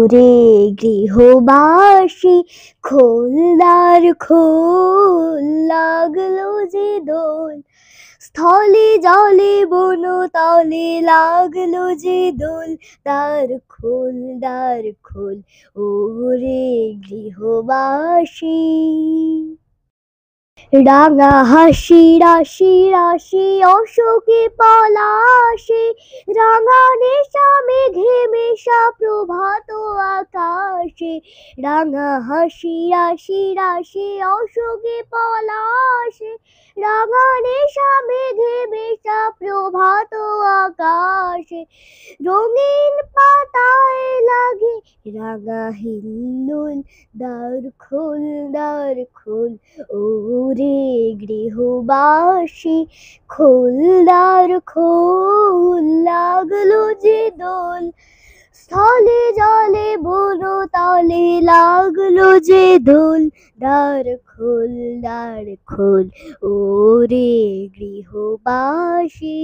ওরে গৃহবাসী খোলদার খোল, লাগলো যে দোল। স্থলে জলে বন তলে লাগলো যে দোল। দ্বার খোল দ্বার খোল, ওরে গৃহবাসী। রাঙা হাসি রাশি রাশি অশোকে পলাশে, রাঙা নেশা মেঘে মেশা প্রভাত আকাশে। রাঙা হাসি রাশি রাশি অশোকে পলাশে, রাঙা নেশা মেঘে মেশা প্রভাত আকাশে। রঙিন পাতায় লাগে রাঙা হিল্লোল, দ্বার খোল দ্বার খোল, ওরে গৃহবাসী খোল দ্বার খোল। লাগলো যে দোল, স্থলে জলে বন তলে লাগলো যে দোল। দ্বার খোল দ্বার খোল, ওরে গৃহবাসী।